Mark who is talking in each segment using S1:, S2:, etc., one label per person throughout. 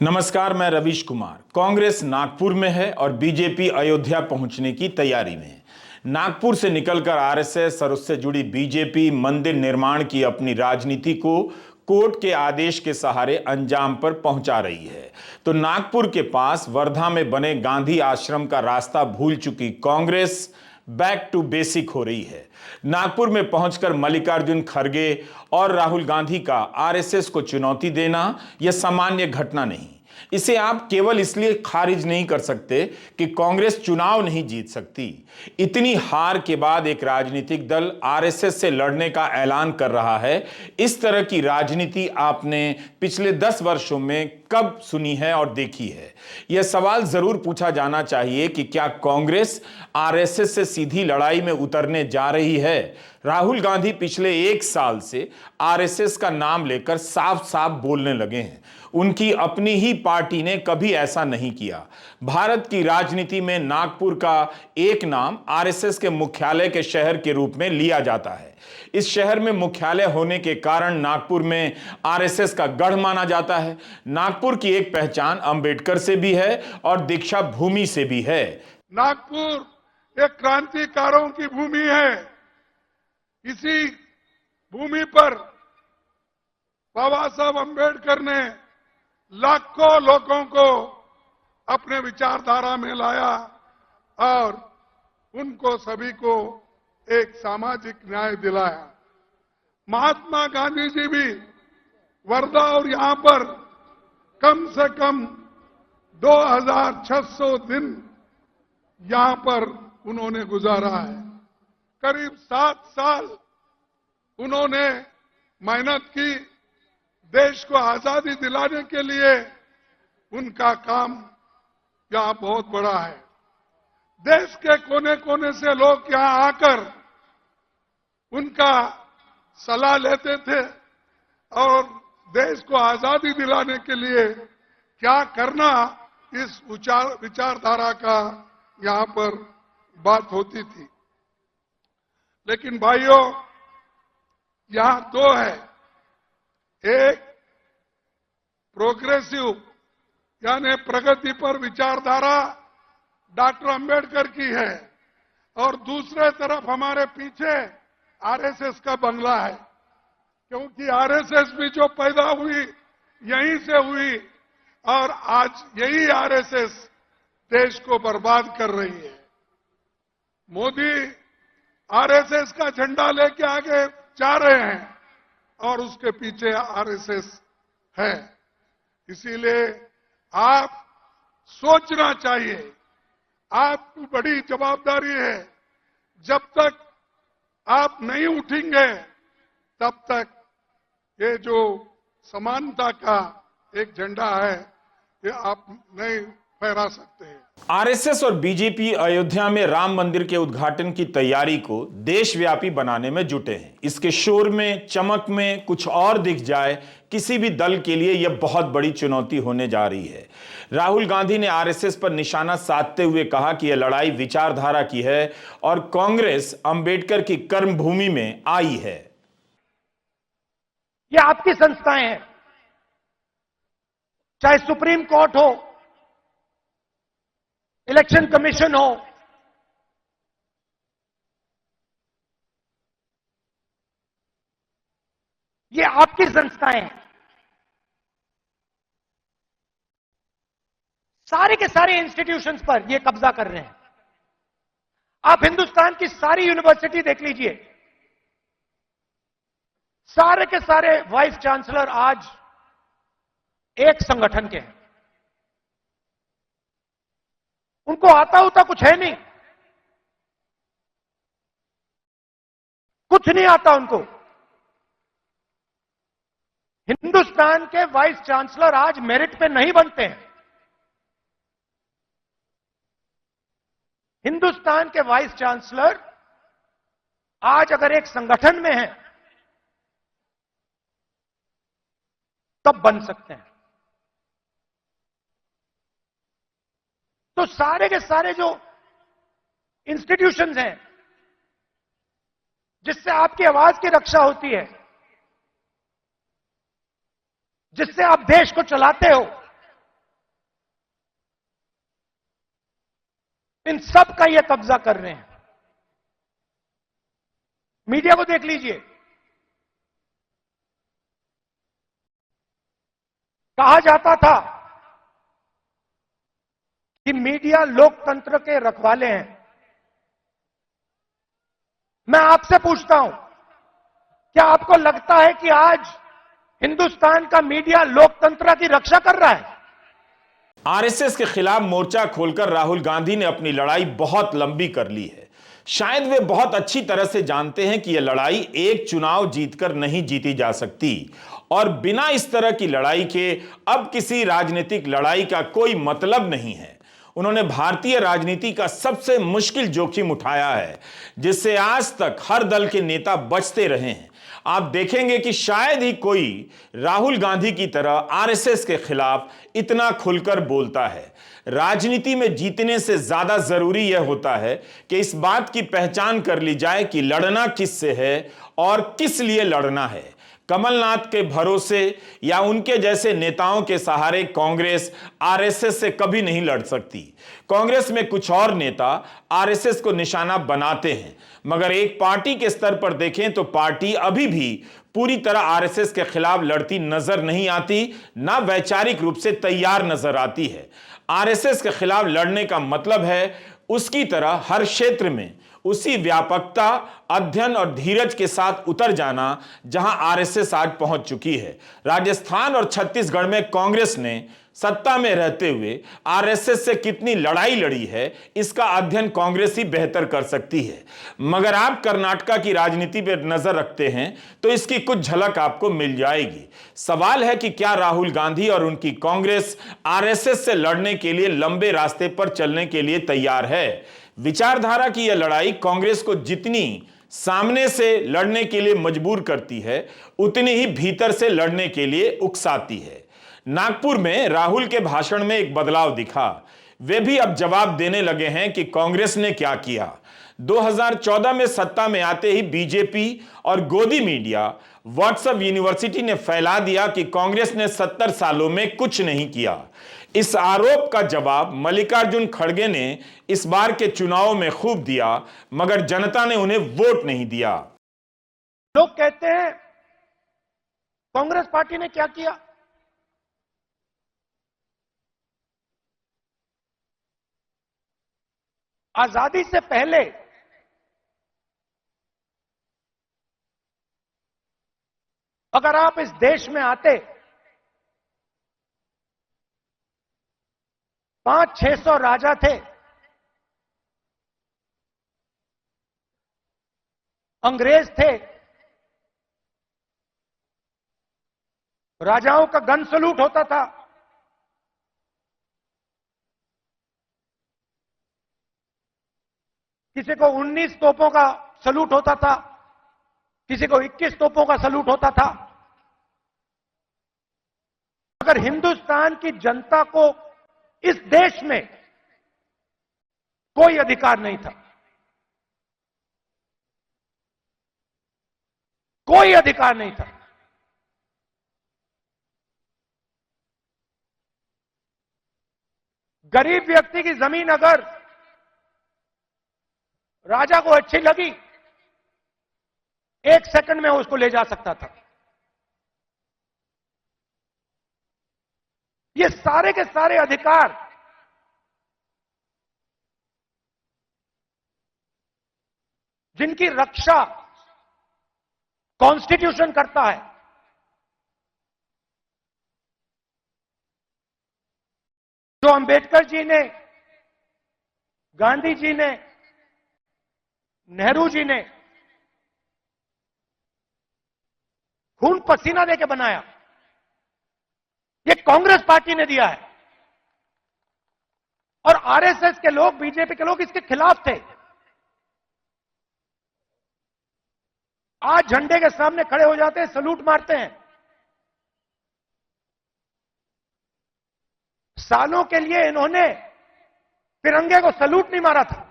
S1: नमस्कार, मैं रवीश कुमार। कांग्रेस नागपुर में है और बीजेपी अयोध्या पहुंचने की तैयारी में है। नागपुर से निकलकर आरएसएस और उससे जुड़ी बीजेपी मंदिर निर्माण की अपनी राजनीति को कोर्ट के आदेश के सहारे अंजाम पर पहुंचा रही है। तो नागपुर के पास वर्धा में बने गांधी आश्रम का रास्ता भूल चुकी कांग्रेस बैक टू बेसिक हो रही है। नागपुर में पहुंचकर मल्लिकार्जुन खड़गे और राहुल गांधी का आरएसएस को चुनौती देना यह सामान्य घटना नहीं। इसे आप केवल इसलिए खारिज नहीं कर सकते कि कांग्रेस चुनाव नहीं जीत सकती। इतनी हार के बाद एक राजनीतिक दल आरएसएस से लड़ने का ऐलान कर रहा है। इस तरह की राजनीति आपने पिछले 10 वर्षों में कब सुनी है और देखी है? यह सवाल जरूर पूछा जाना चाहिए कि क्या कांग्रेस आरएसएस से सीधी लड़ाई में उतरने जा रही है? राहुल गांधी पिछले 1 साल से आरएसएस का नाम लेकर साफ साफ बोलने लगे हैं। उनकी अपनी ही पार्टी ने कभी ऐसा नहीं किया। भारत की राजनीति में नागपुर का एक नाम आरएसएस के मुख्यालय के शहर के रूप में लिया जाता है। इस शहर में मुख्यालय होने के कारण नागपुर में आरएसएस का गढ़ माना जाता है। नागपुर की एक पहचान अंबेडकर से भी है और दीक्षा भूमि से भी है।
S2: नागपुर एक क्रांतिकारों की भूमि है। इसी भूमि पर बाबा साहब अंबेडकर ने लाखों लोगों को अपने विचारधारा में लाया और उनको सभी को एक सामाजिक न्याय दिलाया। महात्मा गांधी जी भी वर्धा और यहां पर कम से कम 2600 दिन यहां पर उन्होंने गुजारा है। करीब 7 साल उन्होंने मेहनत की। देश को आजादी दिलाने के लिए उनका काम यहां बहुत बड़ा है। देश के कोने कोने से लोग यहां आकर उनका सलाह लेते थे और देश को आजादी दिलाने के लिए क्या करना, इस विचारधारा का यहां पर बात होती थी। लेकिन भाइयों, यहां 2 है। एक प्रोग्रेसिव यानी प्रगति पर विचारधारा डॉक्टर अंबेडकर की है और दूसरे तरफ हमारे पीछे आरएसएस का बंगला है, क्योंकि आरएसएस भी जो पैदा हुई यहीं से हुई और आज यही आरएसएस देश को बर्बाद कर रही है। मोदी आरएसएस का झंडा लेके आगे जा रहे हैं और उसके पीछे आरएसएस है। इसीलिए आप सोचना चाहिए, आपकी बड़ी जवाबदारी है। जब तक आप नहीं उठेंगे तब तक ये जो समानता का एक झंडा है ये आप नहीं फहरा सकते हैं।
S1: आरएसएस और बीजेपी अयोध्या में राम मंदिर के उद्घाटन की तैयारी को देशव्यापी बनाने में जुटे हैं। इसके शोर में, चमक में कुछ और दिख जाए, किसी भी दल के लिए यह बहुत बड़ी चुनौती होने जा रही है। राहुल गांधी ने आरएसएस पर निशाना साधते हुए कहा कि यह लड़ाई विचारधारा की है और कांग्रेस अंबेडकर की कर्मभूमि में आई है।
S3: ये आपकी संस्थाएं हैं, चाहे सुप्रीम कोर्ट हो, इलेक्शन कमीशन हो, ये आपकी संस्थाएं हैं। सारे के सारे इंस्टीट्यूशंस पर ये कब्जा कर रहे हैं। आप हिंदुस्तान की सारी यूनिवर्सिटी देख लीजिए, सारे के सारे वाइस चांसलर आज एक संगठन के हैं। उनको आता होता कुछ है नहीं, कुछ नहीं आता उनको। हिंदुस्तान के वाइस चांसलर आज मेरिट पे नहीं बनते हैं। हिंदुस्तान के वाइस चांसलर आज अगर एक संगठन में हैं तब बन सकते हैं। तो सारे के सारे जो इंस्टीट्यूशंस हैं जिससे आपकी आवाज की रक्षा होती है, जिससे आप देश को चलाते हो, इन सब का ये कब्जा कर रहे हैं। मीडिया को देख लीजिए, कहा जाता था कि मीडिया लोकतंत्र के रखवाले हैं। मैं आपसे पूछता हूं, क्या आपको लगता है कि आज हिंदुस्तान का मीडिया लोकतंत्र की रक्षा कर रहा है?
S1: आरएसएस के खिलाफ मोर्चा खोलकर राहुल गांधी ने अपनी लड़ाई बहुत लंबी कर ली है। शायद वे बहुत अच्छी तरह से जानते हैं कि यह लड़ाई एक चुनाव जीतकर नहीं जीती जा सकती और बिना इस तरह की लड़ाई के अब किसी राजनीतिक लड़ाई का कोई मतलब नहीं है। उन्होंने भारतीय राजनीति का सबसे मुश्किल जोखिम उठाया है, जिससे आज तक हर दल के नेता बचते रहे हैं। आप देखेंगे कि शायद ही कोई राहुल गांधी की तरह आरएसएस के खिलाफ इतना खुलकर बोलता है। राजनीति में जीतने से ज्यादा जरूरी यह होता है कि इस बात की पहचान कर ली जाए कि लड़ना किससे है और किस लिए लड़ना है। कमलनाथ के भरोसे या उनके जैसे नेताओं के सहारे कांग्रेस आरएसएस से कभी नहीं लड़ सकती। कांग्रेस में कुछ और नेता आरएसएस को निशाना बनाते हैं, मगर एक पार्टी के स्तर पर देखें तो पार्टी अभी भी पूरी तरह आरएसएस के खिलाफ लड़ती नजर नहीं आती, ना वैचारिक रूप से तैयार नजर आती है। आरएसएस के खिलाफ लड़ने का मतलब है उसकी तरह हर क्षेत्र में उसी व्यापकता, अध्ययन और धीरज के साथ उतर जाना जहां आरएसएस आज पहुंच चुकी है। राजस्थान और छत्तीसगढ़ में कांग्रेस ने सत्ता में रहते हुए आरएसएस से कितनी लड़ाई लड़ी है, इसका अध्ययन कांग्रेस ही बेहतर कर सकती है। मगर आप कर्नाटका की राजनीति पर नजर रखते हैं तो इसकी कुछ झलक आपको मिल जाएगी। सवाल है कि क्या राहुल गांधी और उनकी कांग्रेस आरएसएस से लड़ने के लिए लंबे रास्ते पर चलने के लिए तैयार है। विचारधारा की यह लड़ाई कांग्रेस को जितनी सामने से लड़ने के लिए मजबूर करती है, उतनी ही भीतर से लड़ने के लिए उकसाती है। नागपुर में राहुल के भाषण में एक बदलाव दिखा। वे भी अब जवाब देने लगे हैं कि कांग्रेस ने क्या किया। 2014 में सत्ता में आते ही बीजेपी और गोदी मीडिया व्हाट्सएप यूनिवर्सिटी ने फैला दिया कि कांग्रेस ने 70 सालों में कुछ नहीं किया। इस आरोप का जवाब मल्लिकार्जुन खड़गे ने इस बार के चुनाव में खूब दिया, मगर जनता ने उन्हें वोट नहीं दिया।
S3: लोग कहते हैं कांग्रेस पार्टी ने क्या किया? आजादी से पहले अगर आप इस देश में आते 500-600 राजा थे, अंग्रेज थे, राजाओं का गन सलूट होता था, किसी को 19 तोपों का सलूट होता था, किसी को 21 तोपों का सलूट होता था। अगर हिंदुस्तान की जनता को इस देश में कोई अधिकार नहीं था, कोई अधिकार नहीं था, गरीब व्यक्ति की जमीन अगर राजा को अच्छी लगी, 1 सेकंड में उसको ले जा सकता था। ये सारे के सारे अधिकार जिनकी रक्षा कॉन्स्टिट्यूशन करता है, जो अंबेडकर जी ने, गांधी जी ने, नेहरू जी ने खून पसीना देके बनाया, ये कांग्रेस पार्टी ने दिया है। और आरएसएस के लोग, बीजेपी के लोग इसके खिलाफ थे। आज झंडे के सामने खड़े हो जाते हैं, सलूट मारते हैं। सालों के लिए इन्होंने तिरंगे को सलूट नहीं मारा था।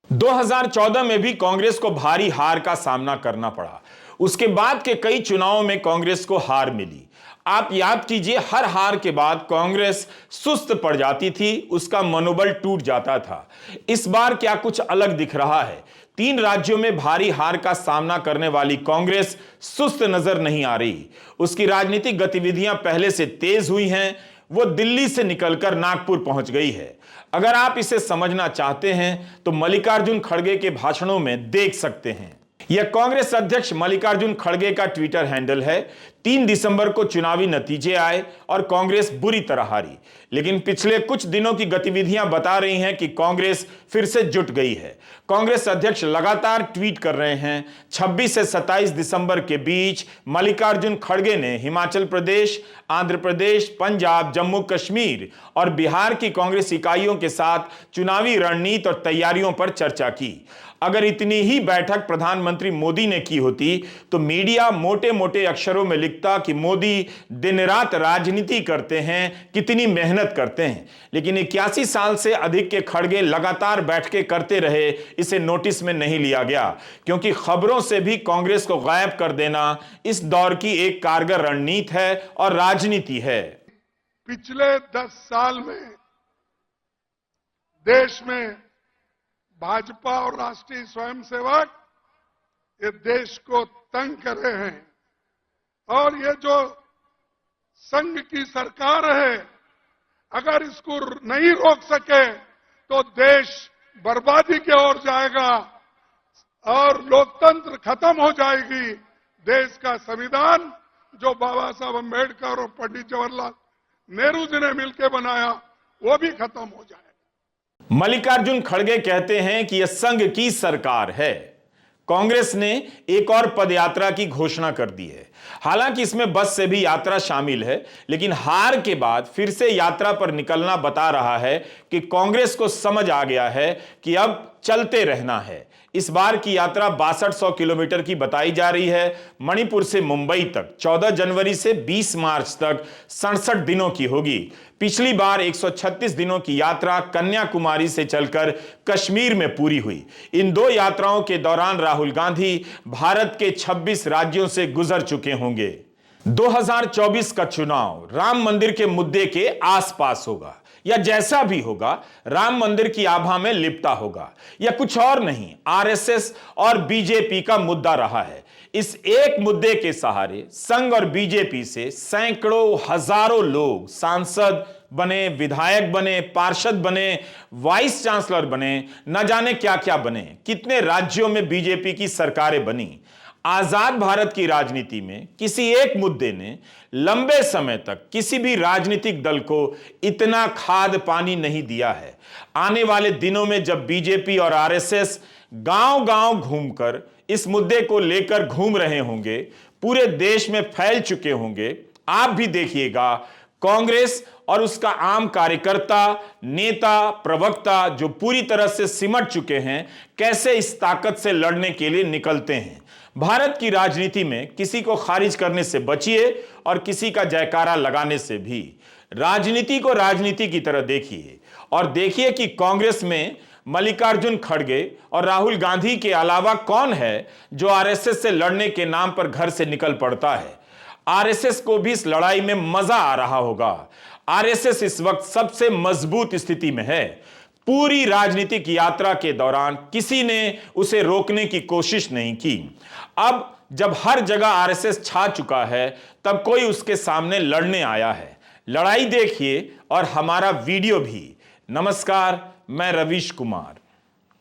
S1: 2014 में भी कांग्रेस को भारी हार का सामना करना पड़ा। उसके बाद के कई चुनावों में कांग्रेस को हार मिली। आप याद कीजिए, हर हार के बाद कांग्रेस सुस्त पड़ जाती थी, उसका मनोबल टूट जाता था। इस बार क्या कुछ अलग दिख रहा है? 3 राज्यों में भारी हार का सामना करने वाली कांग्रेस सुस्त नजर नहीं आ रही। उसकी राजनीतिक गतिविधियां पहले से तेज हुई हैं। वो दिल्ली से निकलकर नागपुर पहुंच गई है। अगर आप इसे समझना चाहते हैं तो मल्लिकार्जुन खड़गे के भाषणों में देख सकते हैं। यह कांग्रेस अध्यक्ष मल्लिकार्जुन खड़गे का ट्विटर हैंडल है। 3 दिसंबर को चुनावी नतीजे आए और कांग्रेस बुरी तरह हारी, लेकिन पिछले कुछ दिनों की गतिविधियां बता रही हैं कि कांग्रेस फिर से जुट गई है। कांग्रेस अध्यक्ष लगातार ट्वीट कर रहे हैं। 26 से 27 दिसंबर के बीच मल्लिकार्जुन खड़गे ने हिमाचल प्रदेश, आंध्र प्रदेश, पंजाब, जम्मू कश्मीर और बिहार की कांग्रेस इकाइयों के साथ चुनावी रणनीति और तैयारियों पर चर्चा की। अगर इतनी ही बैठक प्रधानमंत्री मोदी ने की होती तो मीडिया मोटे मोटे अक्षरों में लिखता कि मोदी दिन रात राजनीति करते हैं, कितनी मेहनत करते हैं। लेकिन 81 साल से अधिक के खड़गे लगातार बैठकें करते रहे, इसे नोटिस में नहीं लिया गया, क्योंकि खबरों से भी कांग्रेस को गायब कर देना इस दौर की एक कारगर रणनीति है और राजनीति है।
S2: पिछले 10 साल में देश में भाजपा और राष्ट्रीय स्वयंसेवक ये देश को तंग कर रहे हैं, और ये जो संघ की सरकार है, अगर इसको नहीं रोक सके तो देश बर्बादी की ओर जाएगा और लोकतंत्र खत्म हो जाएगी। देश का संविधान जो बाबा साहब अम्बेडकर और पंडित जवाहरलाल नेहरू जी ने मिलकर बनाया, वो भी खत्म हो जाएगा।
S1: मल्लिकार्जुन खड़गे कहते हैं कि यह संघ की सरकार है। कांग्रेस ने एक और पदयात्रा की घोषणा कर दी है। हालांकि इसमें बस से भी यात्रा शामिल है, लेकिन हार के बाद फिर से यात्रा पर निकलना बता रहा है कि कांग्रेस को समझ आ गया है कि अब चलते रहना है। इस बार की यात्रा 6200 किलोमीटर की बताई जा रही है। मणिपुर से मुंबई तक 14 जनवरी से 20 मार्च तक 67 दिनों की होगी। पिछली बार 136 दिनों की यात्रा कन्याकुमारी से चलकर कश्मीर में पूरी हुई। इन 2 यात्राओं के दौरान राहुल गांधी भारत के 26 राज्यों से गुजर चुके होंगे। 2024 का चुनाव राम मंदिर के मुद्दे के आसपास होगा, या जैसा भी होगा राम मंदिर की आभा में लिपटा होगा, या कुछ और नहीं, आरएसएस और बीजेपी का मुद्दा रहा है। इस एक मुद्दे के सहारे संघ और बीजेपी से सैकड़ों हजारों लोग सांसद बने, विधायक बने, पार्षद बने, वाइस चांसलर बने, न जाने क्या क्या बने। कितने राज्यों में बीजेपी की सरकारें बनी। आजाद भारत की राजनीति में किसी एक मुद्दे ने लंबे समय तक किसी भी राजनीतिक दल को इतना खाद पानी नहीं दिया है। आने वाले दिनों में जब बीजेपी और आरएसएस गांव-गांव घूमकर इस मुद्दे को लेकर घूम रहे होंगे, पूरे देश में फैल चुके होंगे, आप भी देखिएगा कांग्रेस और उसका आम कार्यकर्ता, नेता, प्रवक्ता जो पूरी तरह से सिमट चुके हैं, कैसे इस ताकत से लड़ने के लिए निकलते हैं। भारत की राजनीति में किसी को खारिज करने से बचिए और किसी का जयकारा लगाने से भी। राजनीति को राजनीति की तरह देखिए और देखिए कि कांग्रेस में मल्लिकार्जुन खड़गे और राहुल गांधी के अलावा कौन है जो आरएसएस से लड़ने के नाम पर घर से निकल पड़ता है। आरएसएस को भी इस लड़ाई में मजा आ रहा होगा। आरएसएस इस वक्त सबसे मजबूत स्थिति में है। पूरी राजनीतिक यात्रा के दौरान किसी ने उसे रोकने की कोशिश नहीं की। अब जब हर जगह आरएसएस छा चुका है, तब कोई उसके सामने लड़ने आया है। लड़ाई देखिए और हमारा वीडियो भी। नमस्कार, मैं रवीश कुमार।